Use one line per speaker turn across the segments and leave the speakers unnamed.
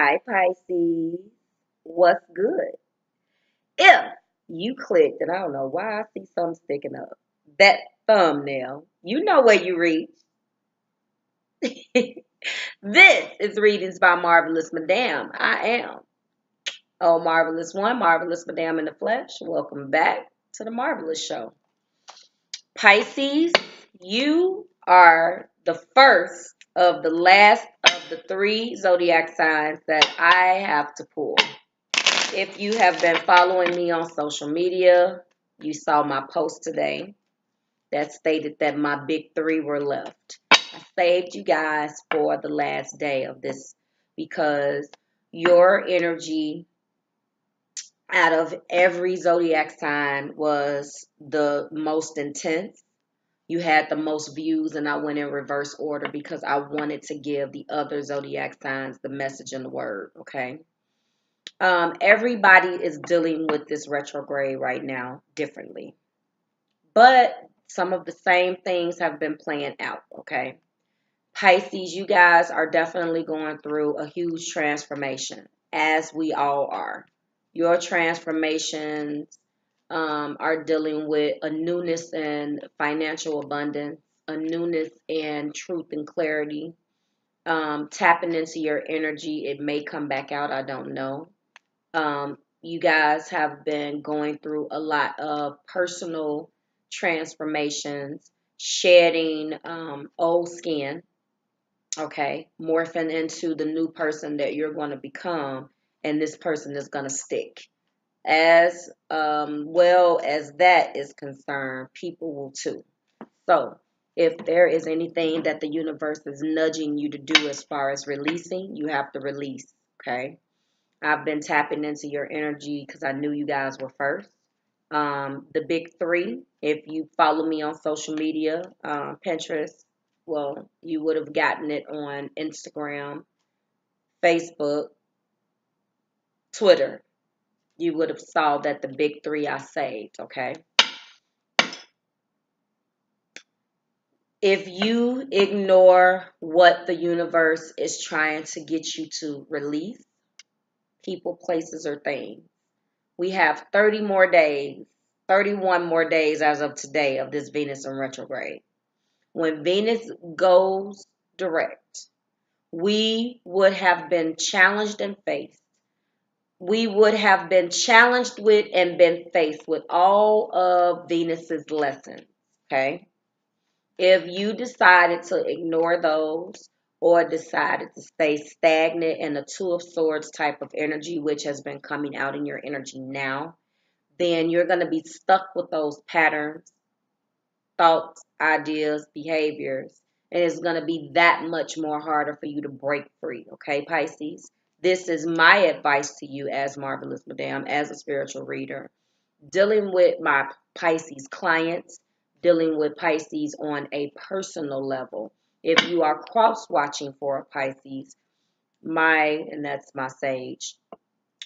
Hi, Pisces. What's good? If you clicked, and I don't know why I see something sticking up, that thumbnail, you know where you reach. This is Readings by Marvelous Madame. I am. Oh, Marvelous One, Marvelous Madame in the flesh. Welcome back to the Marvelous Show. Pisces, you are the first of the last of the three zodiac signs that I have to pull. If you have been following me on social media, you saw my post today that stated that my big three were left. I saved you guys for the last day of this because your energy out of every zodiac sign was the most intense. You had the most views, and I went in reverse order because I wanted to give the other zodiac signs the message and the word, okay? Everybody is dealing with this retrograde right now differently, but some of the same things have been playing out. Okay, Pisces, you guys are definitely going through a huge transformation, as we all are. Your transformations are dealing with a newness in financial abundance, a newness in truth and clarity. Tapping into your energy, it may come back out. I don't know. You guys have been going through a lot of personal transformations, shedding old skin, okay, morphing into the new person that you're going to become, and this person is going to stick. As well as that is concerned, people will too. So, if there is anything that the universe is nudging you to do as far as releasing, you have to release, okay? I've been tapping into your energy because I knew you guys were first. The big three, if you follow me on social media, Pinterest, well, you would have gotten it on Instagram, Facebook, Twitter. You would have saw that the big three I saved, okay? If you ignore what the universe is trying to get you to release, people, places, or things, we have 30 more days, 31 more days as of today of this Venus in retrograde. When Venus goes direct, we would have been challenged and faced. We would have been challenged with and been faced with all of Venus's lessons. Okay. If you decided to ignore those or decided to stay stagnant in a Two of Swords type of energy, which has been coming out in your energy now, then you're going to be stuck with those patterns, thoughts, ideas, behaviors, and it's going to be that much more harder for you to break free. Okay, Pisces? This is my advice to you as Marvelous Madame, as a spiritual reader, dealing with my Pisces clients, dealing with Pisces on a personal level. If you are cross watching for a Pisces, and that's my sage,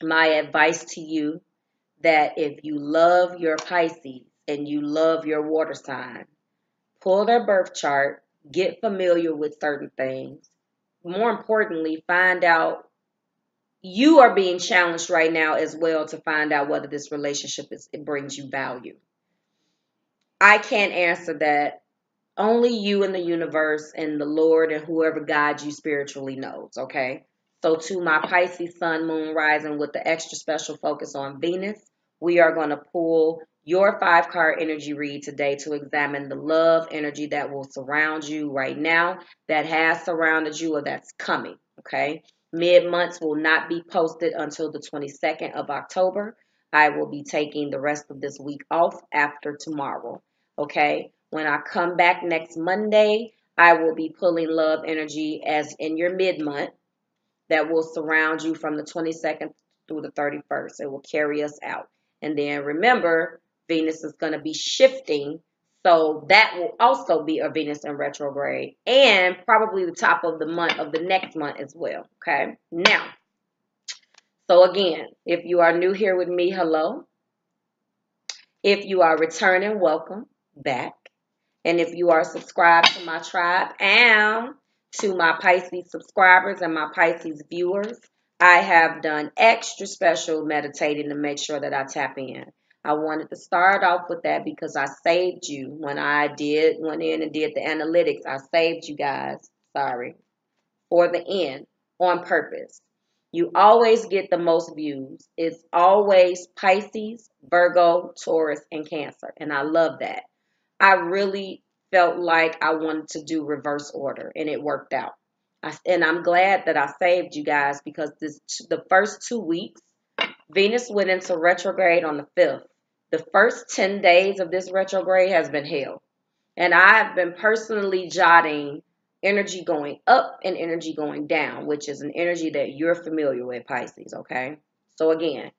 my advice to you that if you love your Pisces and you love your water sign, pull their birth chart, get familiar with certain things. More importantly, find out you are being challenged right now as well to find out whether this relationship it brings you value. I can't answer that. Only you and the universe and the Lord and whoever guides you spiritually knows, okay? So to my Pisces Sun, Moon, Rising with the extra special focus on Venus, we are going to pull your 5-card energy read today to examine the love energy that will surround you right now, that has surrounded you or that's coming, okay? Mid-months will not be posted until the 22nd of October. I will be taking the rest of this week off after tomorrow, okay? When I come back next Monday, I will be pulling love energy as in your mid-month that will surround you from the 22nd through the 31st. It will carry us out. And then remember, Venus is going to be shifting. So that will also be a Venus in retrograde and probably the top of the month of the next month as well. Okay. Now, so again, if you are new here with me, hello. If you are returning, welcome back. And if you are subscribed to my tribe and to my Pisces subscribers and my Pisces viewers, I have done extra special meditating to make sure that I tap in. I wanted to start off with that because I saved you when I went in and did the analytics. I saved you guys, sorry, for the end on purpose. You always get the most views. It's always Pisces, Virgo, Taurus, and Cancer. And I love that. I really felt like I wanted to do reverse order, and it worked out. And I'm glad that I saved you guys because the first 2 weeks, Venus went into retrograde on the 5th. The first 10 days of this retrograde has been hell. And I've been personally jotting energy going up and energy going down, which is an energy that you're familiar with, Pisces, okay? So again,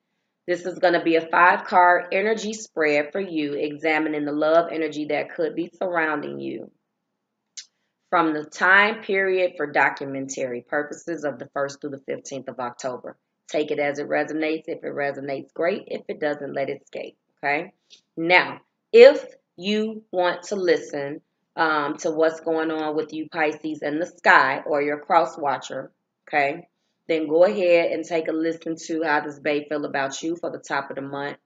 this is going to be a 5-card energy spread for you, examining the love energy that could be surrounding you from the time period for documentary purposes of the 1st through the 15th of October. Take it as it resonates. If it resonates, great. If it doesn't, let it escape. Okay? Now, if you want to listen to what's going on with you, Pisces, in the sky, or your cross watcher, okay, then go ahead and take a listen to how this babe feel about you for the top of the month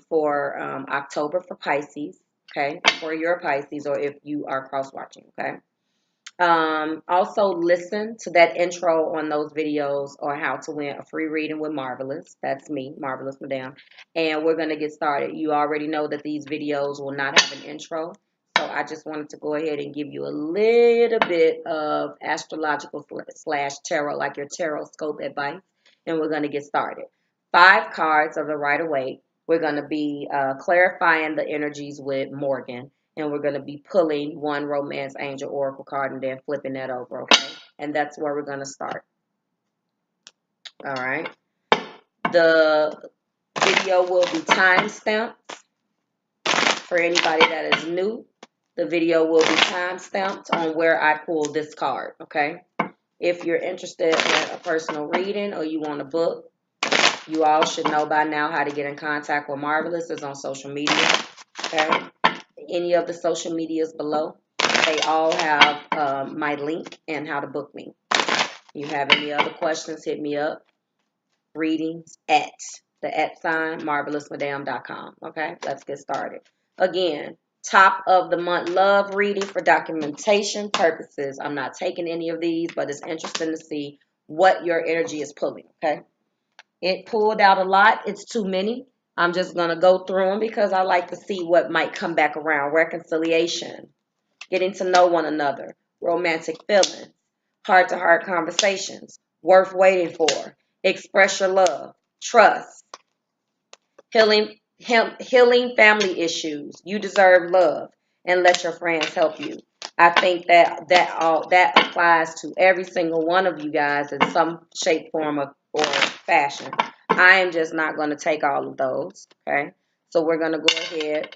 for October for Pisces, okay, for your Pisces, or if you are cross watching, okay. Also listen to that intro on those videos or how to win a free reading with Marvelous. That's me, Marvelous Madame. And we're going to get started. You already know that these videos will not have an intro. So I just wanted to go ahead and give you a little bit of astrological slash tarot, like your tarot scope advice. And we're going to get started. 5 cards of the Rider-Waite. We're going to be clarifying the energies with Morgan. And we're going to be pulling one Romance Angel Oracle card and then flipping that over, okay? And that's where we're going to start. All right. The video will be timestamped for anybody that is new. The video will be timestamped on where I pull this card, okay? If you're interested in a personal reading or you want a book, you all should know by now how to get in contact with Marvelous. It's on social media, okay? Any of the social medias below, they all have my link and how to book me. You have any other questions, hit me up. Readings at the @ marvelousmadame.com. Okay, let's get started. Again, top of the month love reading for documentation purposes. I'm not taking any of these, but it's interesting to see what your energy is pulling. Okay, it pulled out a lot. It's too many. I'm just going to go through them because I like to see what might come back around. Reconciliation, getting to know one another, romantic feelings, heart-to-heart conversations, worth waiting for, express your love, trust, healing family issues, you deserve love, and let your friends help you. I think that applies to every single one of you guys in some shape, form, or fashion. I am just not going to take all of those, okay? So we're going to go ahead,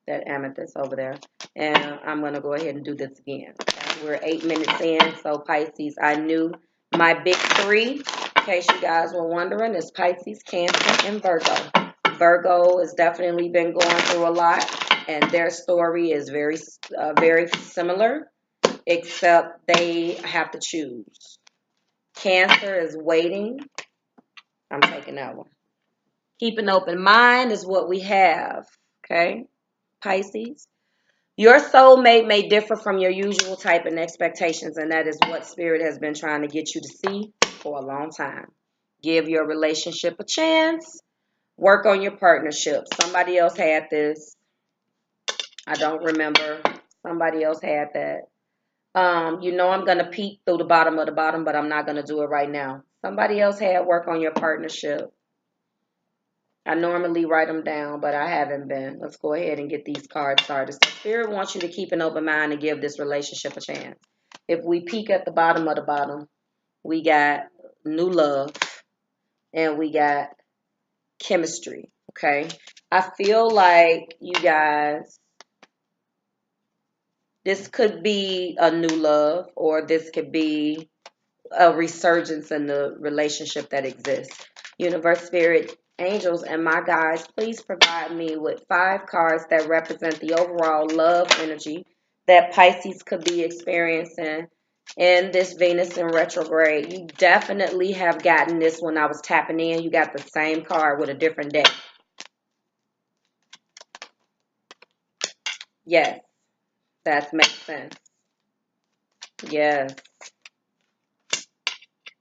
that amethyst over there, and I'm going to go ahead and do this again. Okay? We're 8 minutes in, so Pisces, I knew my big 3, in case you guys were wondering, is Pisces, Cancer, and Virgo. Virgo has definitely been going through a lot, and their story is very similar, except they have to choose. Cancer is waiting. I'm taking that one. Keep an open mind is what we have, okay, Pisces. Your soulmate may differ from your usual type and expectations, and that is what Spirit has been trying to get you to see for a long time. Give your relationship a chance. Work on your partnership. Somebody else had this. I don't remember. Somebody else had that. You know I'm going to peek through the bottom of the bottom, but I'm not going to do it right now. Somebody else had work on your partnership. I normally write them down, but I haven't been. Let's go ahead and get these cards started. So Spirit wants you to keep an open mind and give this relationship a chance. If we peek at the bottom of the bottom, we got new love and we got chemistry, okay? I feel like you guys, this could be a new love or this could be a resurgence in the relationship that exists. Universe, Spirit, angels, and my guides, please provide me with 5 cards that represent the overall love energy that Pisces could be experiencing in this Venus in retrograde. You definitely have gotten this when I was tapping in. You got the same card with a different deck. Yes, that makes sense. Yes.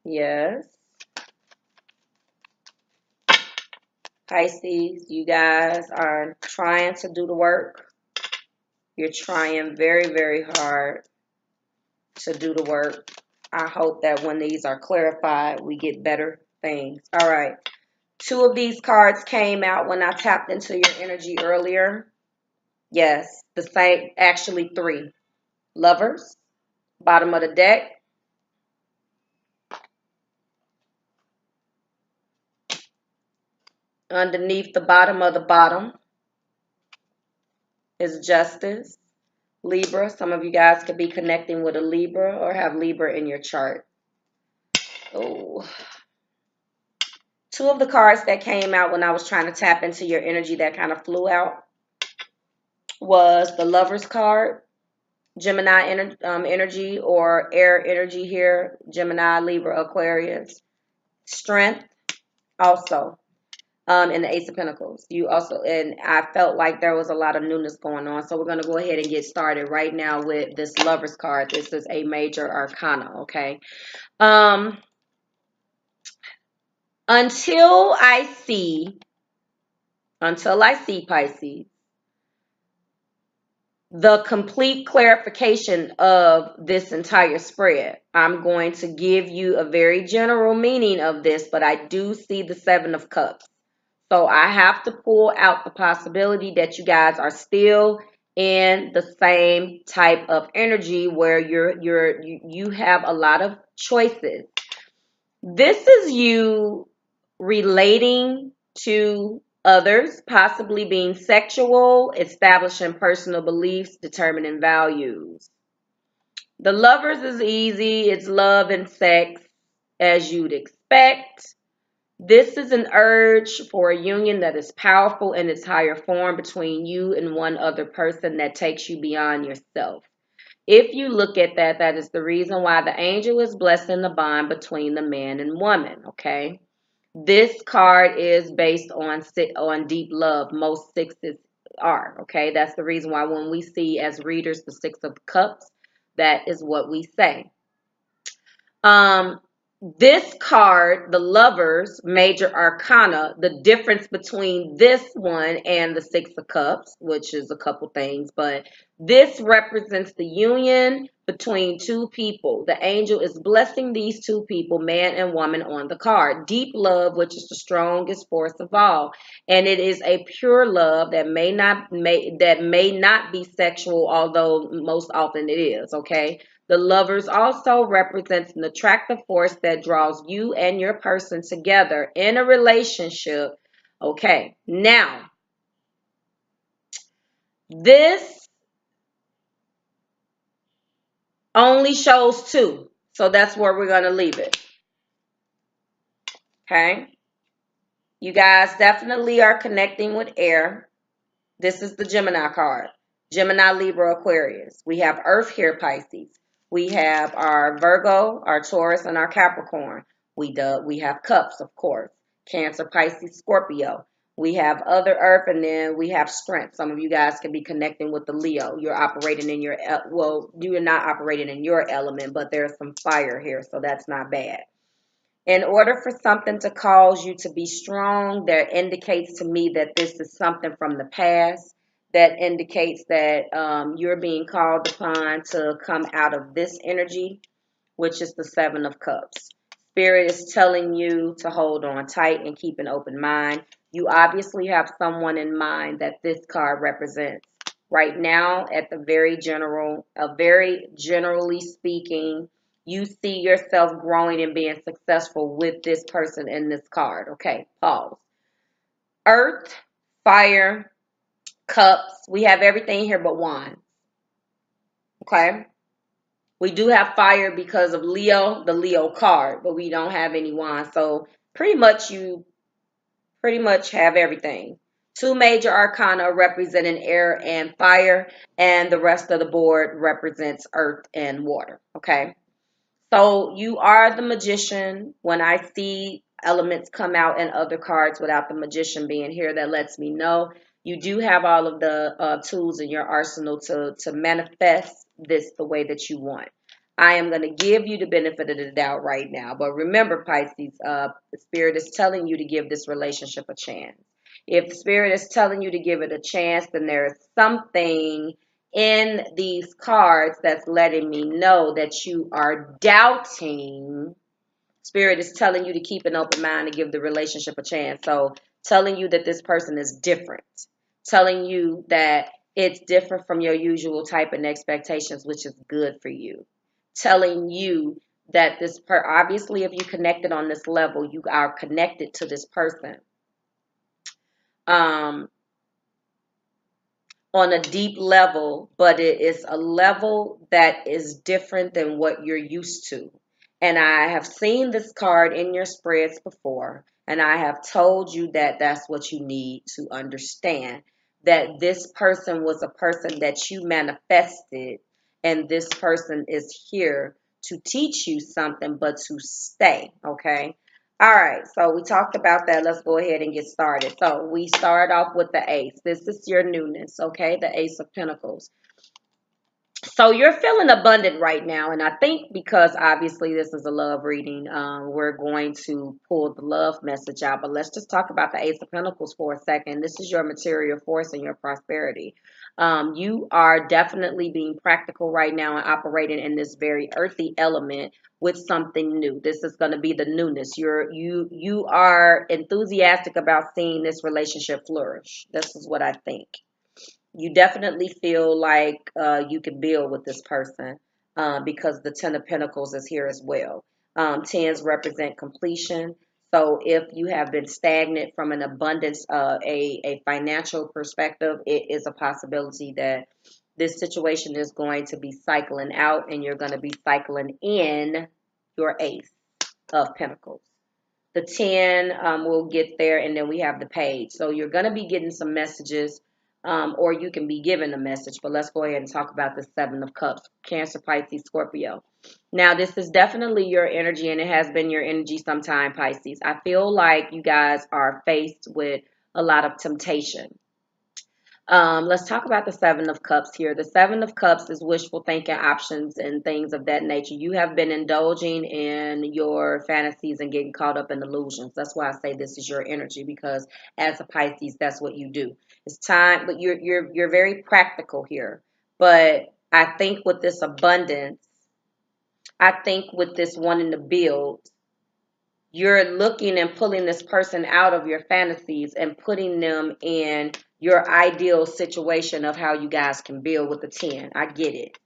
Yes. Pisces, you guys are trying to do the work. You're trying very, very hard to do the work. I hope that when these are clarified, we get better things. All right. 2 of these cards came out when I tapped into your energy earlier. Yes, the same, actually 3. Lovers, bottom of the deck. Underneath the bottom of the bottom is Justice. Libra, some of you guys could be connecting with a Libra or have Libra in your chart. Oh, 2 of the cards that came out when I was trying to tap into your energy that kind of flew out was the Lovers card, Gemini energy or air energy here, Gemini, Libra, Aquarius. Strength also in the Ace of Pentacles. You also, and I felt like there was a lot of newness going on. So we're going to go ahead and get started right now with this Lovers card. This is a major arcana, okay? Until I see Pisces, the complete clarification of this entire spread, I'm going to give you a very general meaning of this, but I do see the 7 of Cups. So I have to pull out the possibility that you guys are still in the same type of energy where you have a lot of choices. This is you relating to others, possibly being sexual, establishing personal beliefs, determining values. The Lovers is easy. It's love and sex, as you'd expect. This is an urge for a union that is powerful in its higher form between you and one other person that takes you beyond yourself. If you look at that, that is the reason why the angel is blessing the bond between the man and woman, okay? This card is based on deep love. Most sixes are, okay? That's the reason why when we see as readers the 6 of cups, that is what we say. This card, the Lovers, Major Arcana, the difference between this one and the 6 of Cups, which is a couple things, but this represents the union between 2 people. The angel is blessing these 2 people, man and woman, on the card. Deep love, which is the strongest force of all, and it is a pure love that may not be sexual, although most often it is. Okay. The Lovers also represents an attractive force that draws you and your person together in a relationship. Okay, now, this only shows 2. So that's where we're going to leave it. Okay. You guys definitely are connecting with air. This is the Gemini card. Gemini, Libra, Aquarius. We have Earth here, Pisces. We have our Virgo, our Taurus, and our Capricorn. We have Cups, of course. Cancer, Pisces, Scorpio. We have other Earth, and then we have Strength. Some of you guys can be connecting with the Leo. You're operating in your, well, you're not operating in your element, but there's some fire here, so that's not bad. In order for something to cause you to be strong, that indicates to me that this is something from the past. That indicates that you're being called upon to come out of this energy, which is the 7 of Cups. Spirit is telling you to hold on tight and keep an open mind. You obviously have someone in mind that this card represents. Right now, at the very generally speaking, you see yourself growing and being successful with this person in this card. Okay, pause. Earth, fire, cups. We have everything here but wine. Okay. We do have fire because of Leo, the Leo card, but we don't have any wine. So you pretty much have everything. 2 major arcana representing air and fire, and the rest of the board represents earth and water. Okay. So you are the magician. When I see elements come out in other cards without the magician being here, that lets me know you do have all of the tools in your arsenal to manifest this the way that you want. I am going to give you the benefit of the doubt right now. But remember, Pisces, the Spirit is telling you to give this relationship a chance. If the Spirit is telling you to give it a chance, then there is something in these cards that's letting me know that you are doubting. Spirit is telling you to keep an open mind and give the relationship a chance. So telling you that this person is different, telling you that it's different from your usual type and expectations, which is good for you, telling you that obviously, if you connected on this level, you are connected to this person. Um, on a deep level, but it is a level that is different than what you're used to. And I have seen this card in your spreads before, and I have told you that that's what you need to understand. That this person was a person that you manifested, and this person is here to teach you something, but to stay, okay? All right, so we talked about that. Let's go ahead and get started. So we start off with the ace. This is your newness, okay? The Ace of Pentacles. So you're feeling abundant right now, and I think because obviously this is a love reading, we're going to pull the love message out. But let's just talk about the Ace of Pentacles for a second. This is your material force and your prosperity. You are definitely being practical right now and operating in this very earthy element with something new. This is going to be the newness. You are enthusiastic about seeing this relationship flourish. This is what I think. You definitely feel like you can build with this person because the Ten of Pentacles is here as well. Tens represent completion. So if you have been stagnant from an abundance, a financial perspective, it is a possibility that this situation is going to be cycling out and you're going to be cycling in your Ace of Pentacles. The 10 will get there, and then we have the page. So you're going to be getting some messages, or you can be given a message. But let's go ahead and talk about the 7 of Cups, Cancer, Pisces, Scorpio. Now, this is definitely your energy, and it has been your energy sometime, Pisces. I feel like you guys are faced with a lot of temptation. Let's talk about the 7 of Cups here. The 7 of Cups is wishful thinking, options, and things of that nature. You have been indulging in your fantasies and getting caught up in illusions. That's why I say this is your energy, because as a Pisces, that's what you do. It's time, but you're very practical here. But I think with this abundance, I think with this wanting to build, you're looking and pulling this person out of your fantasies and putting them in your ideal situation of how you guys can build with the 10. I get it.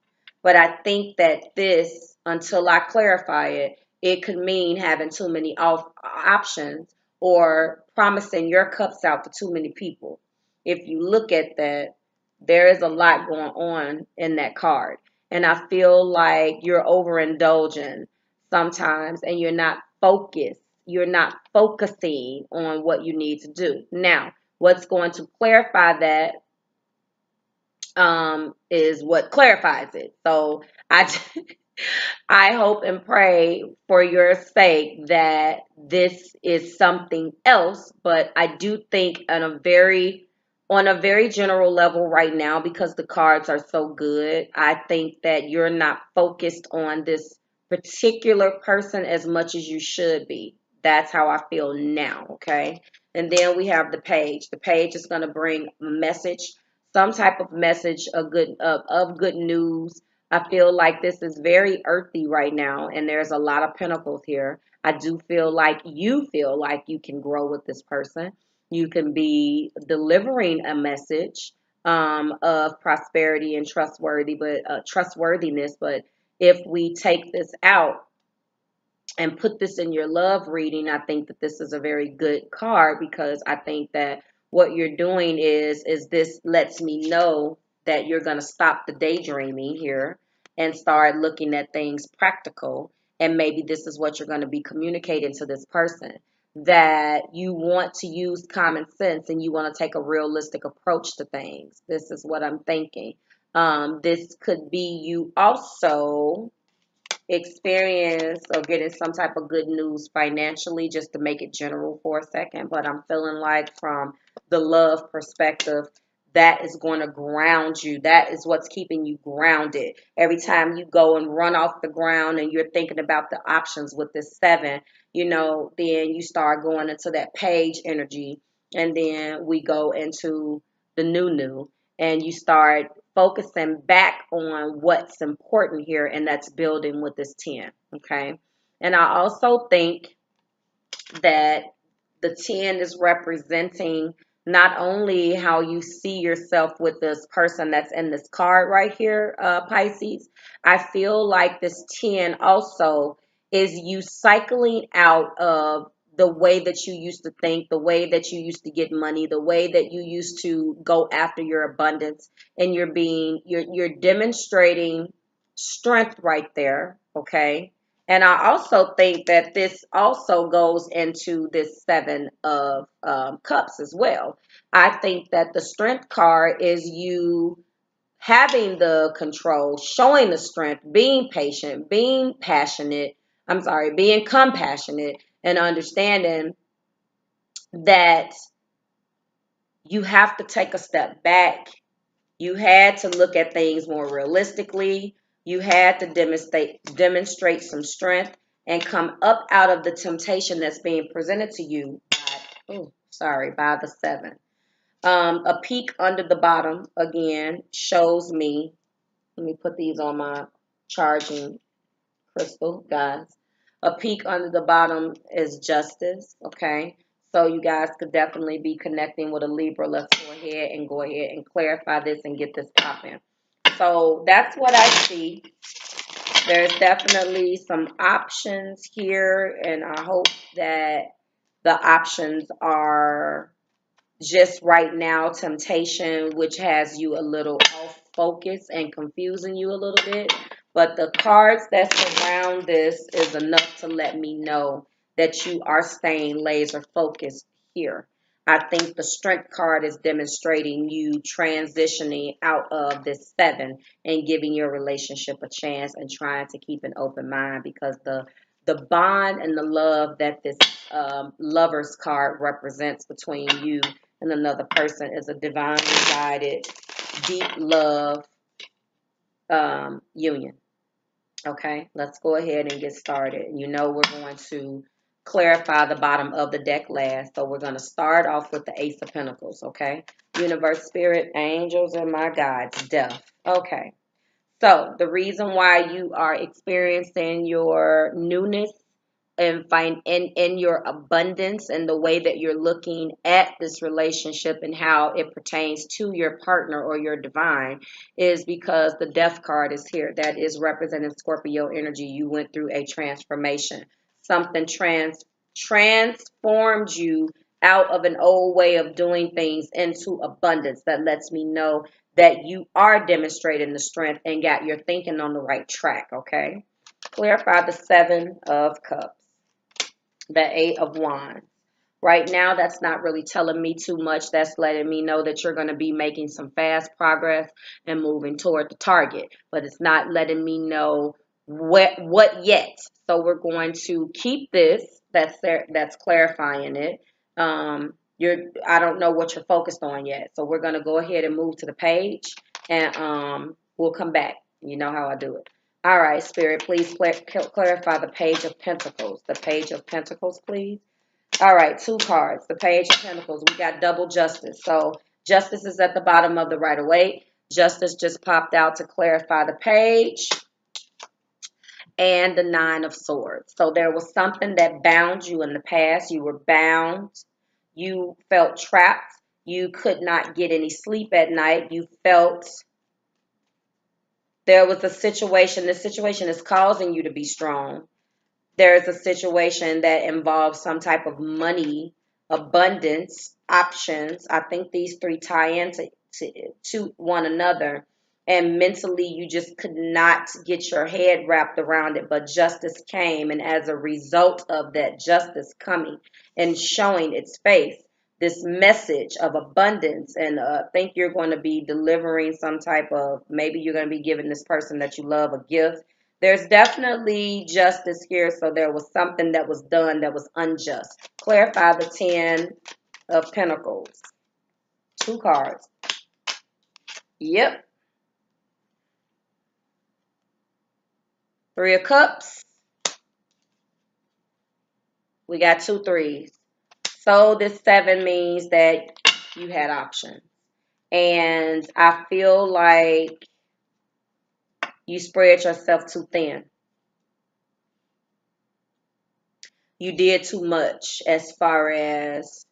But I think that this, until I clarify it, it could mean having too many options or promising your cups out to too many people. If you look at that, there is a lot going on in that card. And I feel like you're overindulging sometimes and you're not focused. You're not focusing on what you need to do. Now, what's going to clarify that is what clarifies it. So I I hope and pray for your sake that this is something else, but I do think on a very general level right now, because the cards are so good, I think that you're not focused on this particular person as much as you should be. That's how I feel now, okay? And then we have the page. The page is going to bring a message, some type of message of good news. I feel like this is very earthy right now, and there's a lot of pentacles here. I do feel like you can grow with this person. You can be delivering a message of prosperity and trustworthiness. But if we take this out and put this in your love reading, I think that this is a very good card, because I think that what you're doing is this lets me know that you're going to stop the daydreaming here and start looking at things practical. And maybe this is what you're going to be communicating to this person, that you want to use common sense and you want to take a realistic approach to things. This is what I'm thinking. This could be you also experience or getting some type of good news financially, just to make it general for a second. But I'm feeling like from the love perspective, that is going to ground you. That is what's keeping you grounded. Every time you go and run off the ground and you're thinking about the options with this seven, then you start going into that page energy. And then we go into the new, and you start focusing back on what's important here, and that's building with this 10. Okay. And I also think that the 10 is representing not only how you see yourself with this person that's in this card right here, Pisces. I feel like this 10 also is you cycling out of the way that you used to think, the way that you used to get money, the way that you used to go after your abundance, and you're demonstrating strength right there, okay? And I also think that this also goes into this seven of cups as well. I think that the strength card is you having the control, showing the strength, being patient, being passionate. I'm sorry, being compassionate, and understanding that you have to take a step back. You had to look at things more realistically. You had to demonstrate some strength and come up out of the temptation that's being presented to you by the seven. A peak under the bottom again shows me. Let me put these on my charging crystal, guys. A peak under the bottom is justice, okay? So you guys could definitely be connecting with a Libra. Let's go ahead and clarify this and get this popping. So that's what I see. There's definitely some options here, and I hope that the options are just right now temptation, which has you a little off focus and confusing you a little bit. But the cards that surround this is enough to let me know that you are staying laser focused here. I think the strength card is demonstrating you transitioning out of this seven and giving your relationship a chance and trying to keep an open mind, because the bond and the love that this lover's card represents between you and another person is a divinely guided, deep love union. Okay, let's go ahead and get started. We're going to clarify the bottom of the deck last. So we're going to start off with the Ace of Pentacles. Okay, universe, spirit, angels, and my guides, death. Okay, so the reason why you are experiencing your newness and find in your abundance and the way that you're looking at this relationship and how it pertains to your partner or your divine is because the death card is here. That is representing Scorpio energy. You went through a transformation. Something transformed you out of an old way of doing things into abundance. That lets me know that you are demonstrating the strength and got your thinking on the right track. Okay, clarify the Seven of Cups, the Eight of Wands. Right now, that's not really telling me too much. That's letting me know that you're going to be making some fast progress and moving toward the target. But it's not letting me know what yet. So we're going to keep this. That's clarifying it. I don't know what you're focused on yet. So we're going to go ahead and move to the page, and we'll come back. You know how I do it. All right, Spirit, please clarify the Page of Pentacles. The Page of Pentacles, please. All right, two cards. The Page of Pentacles. We got double justice. So justice is at the bottom of the Rider-Waite. Justice just popped out to clarify the page. And the Nine of Swords. So there was something that bound you in the past. You were bound. You felt trapped. You could not get any sleep at night. You felt there was a situation. This situation is causing you to be strong. There's a situation that involves some type of money, abundance, options. I think these three tie into to one another. And mentally, you just could not get your head wrapped around it. But justice came. And as a result of that justice coming and showing its face, this message of abundance, and I think you're going to be delivering some type of, maybe you're going to be giving this person that you love a gift. There's definitely justice here, so there was something that was done that was unjust. Clarify the Ten of Pentacles. 2 cards. Yep. 3 of Cups. We got 2 threes. So this 7 means that you had options. And I feel like you spread yourself too thin. You did too much as far as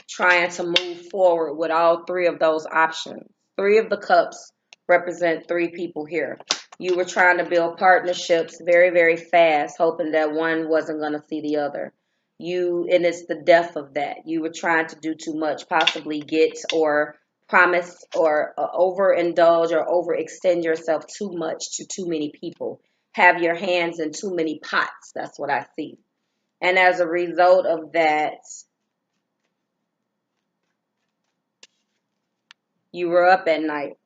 trying to move forward with all 3 of those options. 3 of the cups represent 3 people here. You were trying to build partnerships very, very fast, hoping that one wasn't going to see the other. And it's the death of that. You were trying to do too much, possibly get or promise or overindulge or overextend yourself too much to too many people. Have your hands in too many pots. That's what I see. And as a result of that, you were up at night.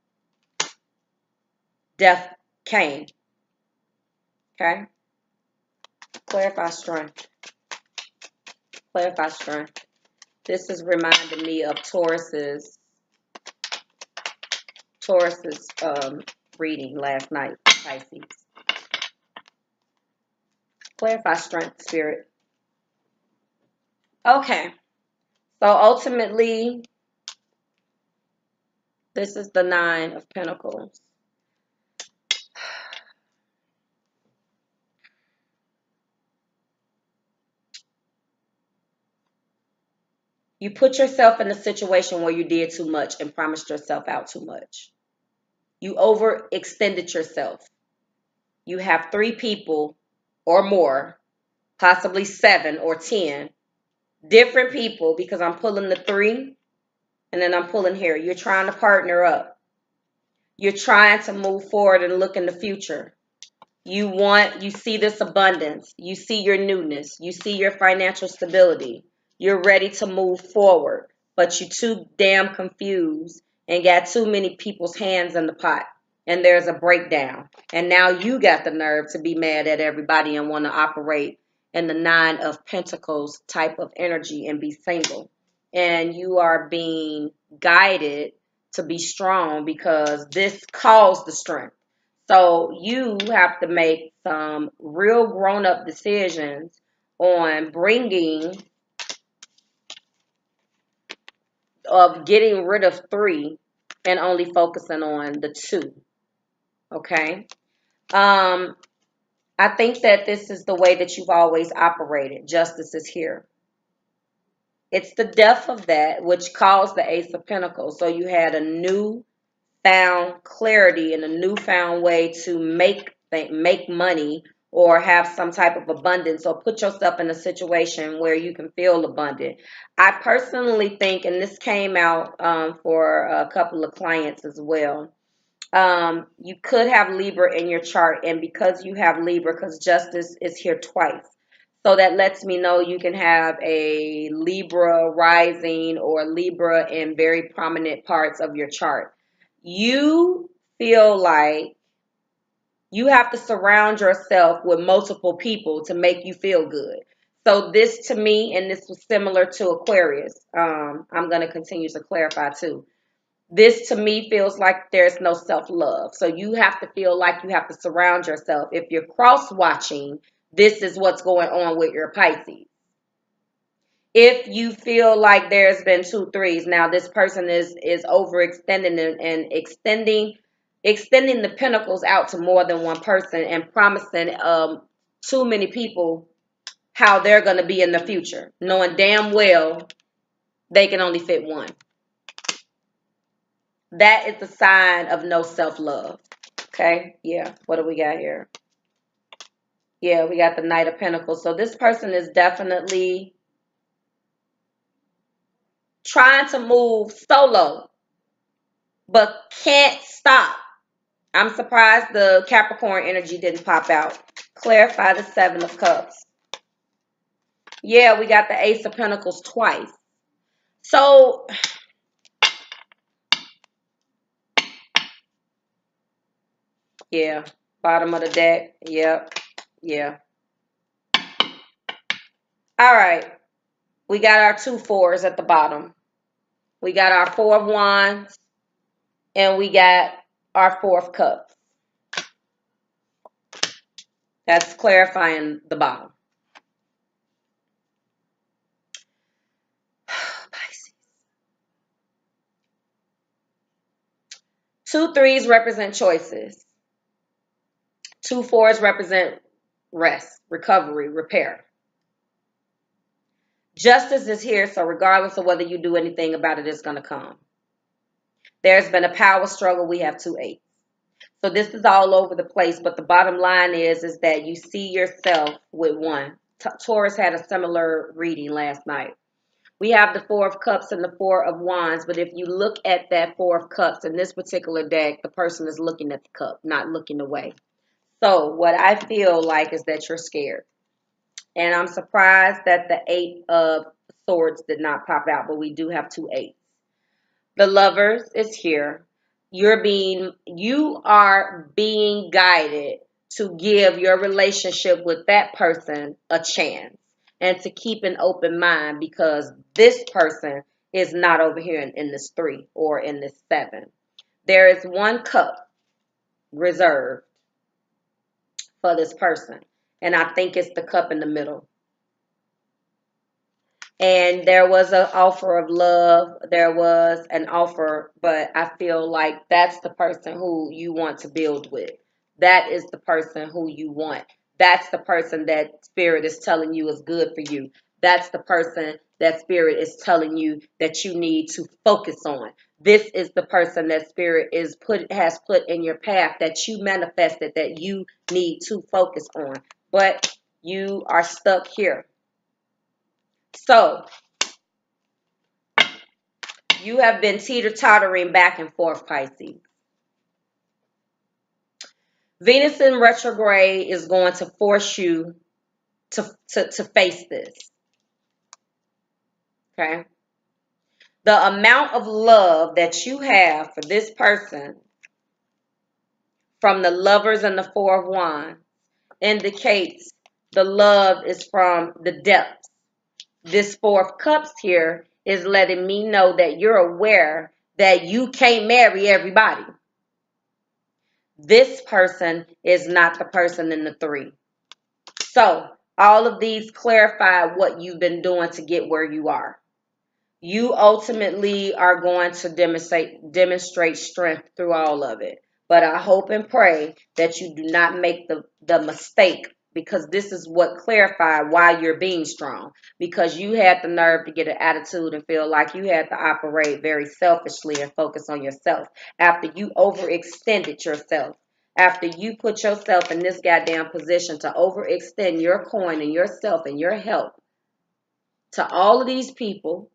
Death came. Okay? Clarify strength. Clarify strength. This is reminding me of Taurus's reading last night, Pisces. Clarify strength, spirit. Okay. So ultimately, this is the 9 of Pentacles. You put yourself in a situation where you did too much and promised yourself out too much. You overextended yourself. You have 3 people or more, possibly 7 or 10 different people, because I'm pulling the 3 and then I'm pulling here. You're trying to partner up. You're trying to move forward and look in the future. You see this abundance. You see your newness. You see your financial stability. You're ready to move forward, but you're too damn confused and got too many people's hands in the pot. And there's a breakdown. And now you got the nerve to be mad at everybody and want to operate in the 9 of Pentacles type of energy and be single. And you are being guided to be strong because this calls the strength. So you have to make some real grown-up decisions on getting rid of 3 and only focusing on the 2. Okay? I think that this is the way that you've always operated. Justice is here. It's the death of that which caused the Ace of Pentacles. So you had a newfound clarity and a newfound way to make money or have some type of abundance or put yourself in a situation where you can feel abundant. I personally think, and this came out for a couple of clients as well, you could have Libra in your chart, and because you have Libra, because justice is here twice, so that lets me know you can have a Libra rising or Libra in very prominent parts of your chart. You feel like you have to surround yourself with multiple people to make you feel good. So this to me, and this was similar to Aquarius, I'm going to continue to clarify too. This to me feels like there's no self-love. So you have to feel like you have to surround yourself. If you're cross-watching, this is what's going on with your Pisces. If you feel like there's been 2 threes, now this person is overextending and extending the pentacles out to more than one person and promising too many people how they're going to be in the future, knowing damn well they can only fit one. That is the sign of no self-love. Okay, yeah. What do we got here? Yeah, we got the Knight of Pentacles. So this person is definitely trying to move solo, but can't stop. I'm surprised the Capricorn energy didn't pop out. Clarify the 7 of Cups. Yeah, we got the Ace of Pentacles twice. So, yeah. Bottom of the deck. Yep. Yeah. All right. We got our 2 4s at the bottom. We got our 4 of Wands. And we got our 4 of Cups. That's clarifying the bottom. Pisces. 2 3s represent choices. 2 4s represent rest, recovery, repair. Justice is here, so regardless of whether you do anything about it, it's going to come. There's been a power struggle. We have 2 8s. So this is all over the place, but the bottom line is that you see yourself with 1. Taurus had a similar reading last night. We have the 4 of Cups and the 4 of Wands, but if you look at that 4 of Cups in this particular deck, the person is looking at the cup, not looking away. So what I feel like is that you're scared. And I'm surprised that the 8 of Swords did not pop out, but we do have 2 8s. The Lovers is here. You are being guided to give your relationship with that person a chance and to keep an open mind, because this person is not over here in this 3 or in this 7. There is 1 cup reserved for this person, and I think it's the cup in the middle. And there was an offer of love. There was an offer, but I feel like that's the person who you want to build with. That is the person who you want. That's the person that Spirit is telling you is good for you. That's the person that Spirit is telling you that you need to focus on. This is the person that Spirit has put in your path that you manifested, that you need to focus on. But you are stuck here. So you have been teeter-tottering back and forth, Pisces. Venus in retrograde is going to force you to face this. Okay? The amount of love that you have for this person from the Lovers and the 4 of Wands indicates the love is from the depths. This 4 of Cups here is letting me know that you're aware that you can't marry everybody. This person is not the person in the 3. So all of these clarify what you've been doing to get where you are. You ultimately are going to demonstrate strength through all of it. But I hope and pray that you do not make the mistake, because this is what clarified why you're being strong. Because you had the nerve to get an attitude and feel like you had to operate very selfishly and focus on yourself after you overextended yourself. After you put yourself in this goddamn position to overextend your coin and yourself and your help to all of these people,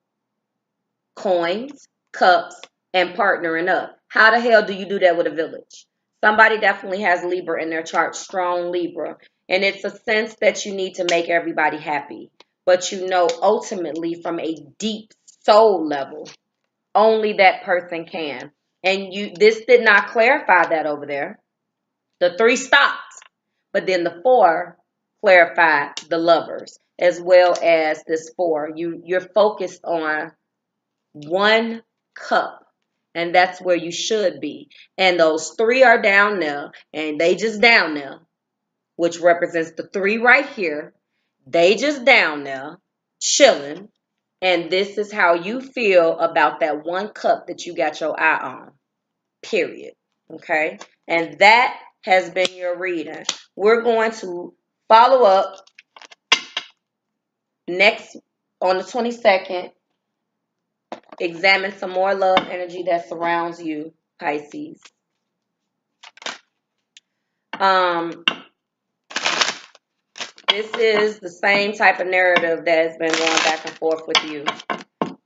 coins, cups, and partnering up. How the hell do you do that with a village? Somebody definitely has Libra in their chart, strong Libra. And it's a sense that you need to make everybody happy. But you know, ultimately, from a deep soul level, only that person can. And this did not clarify that over there. The 3 stopped. But then the 4 clarified the Lovers, as well as this 4. You're focused on 1 cup, and that's where you should be. And those 3 are down there, and they just down there, which represents the 3 right here. They just down there chilling, and this is how you feel about that 1 cup that you got your eye on, period. Okay, and that has been your reading. We're going to follow up next on the 22nd. Examine some more love energy that surrounds you, Pisces. This is the same type of narrative that has been going back and forth with you.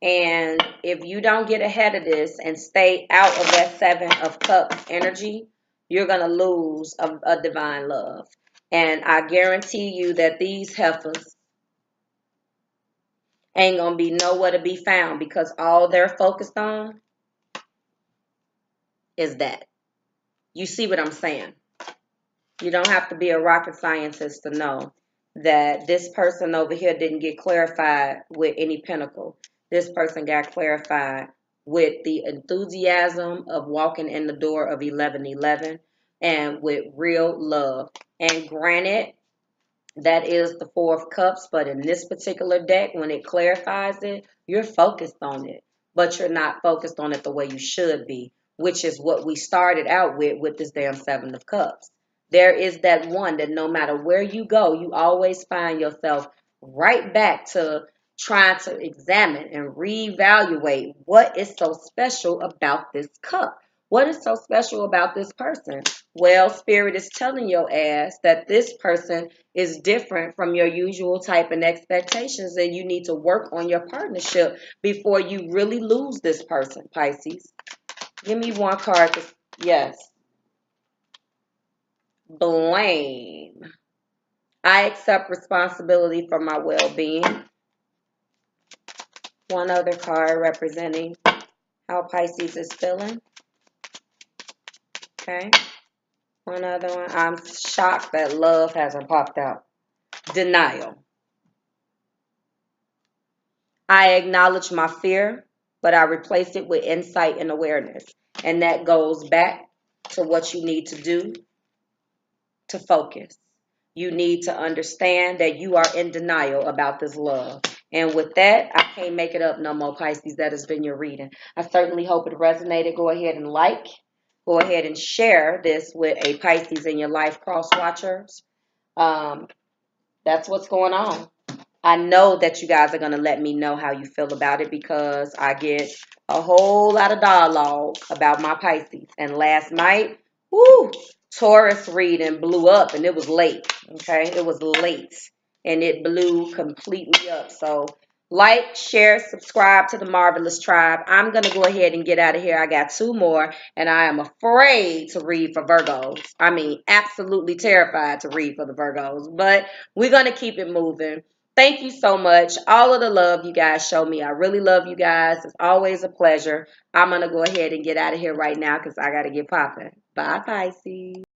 And if you don't get ahead of this and stay out of that 7 of Cups energy, you're going to lose a divine love. And I guarantee you that these heifers ain't going to be nowhere to be found, because all they're focused on is that. You see what I'm saying? You don't have to be a rocket scientist to know that this person over here didn't get clarified with any pinnacle. This person got clarified with the enthusiasm of walking in the door of 1111 and with real love. And granted, that is the Four of Cups, but in this particular deck, when it clarifies it, you're focused on it, but you're not focused on it the way you should be, which is what we started out with this damn Seven of Cups. There is that one that no matter where you go, you always find yourself right back to trying to examine and reevaluate what is so special about this cup. What is so special about this person? Well, Spirit is telling your ass that this person is different from your usual type and expectations, and you need to work on your partnership before you really lose this person, Pisces. Give me one card. Yes. Blame. I accept responsibility for my well-being. One other card representing how Pisces is feeling. Okay. One other one. I'm shocked that love hasn't popped out. Denial. I acknowledge my fear, but I replace it with insight and awareness. And that goes back to what you need to do to focus. You need to understand that you are in denial about this love. And with that, I can't make it up no more, Pisces. That has been your reading. I certainly hope it resonated. Go ahead and like. Go ahead and share this with a Pisces in your life cross watchers. That's what's going on. I know that you guys are going to let me know how you feel about it because I get a whole lot of dialogue about my Pisces. And last night, whoo, Taurus reading blew up and it was late. Okay, it was late and it blew completely up. So like, share, subscribe to the Marvelous Tribe. I'm going to go ahead and get out of here. I got two more and I am afraid to read for Virgos. I mean, absolutely terrified to read for the Virgos, but we're going to keep it moving. Thank you so much. All of the love you guys show me. I really love you guys. It's always a pleasure. I'm going to go ahead and get out of here right now because I got to get popping. Bye, Pisces.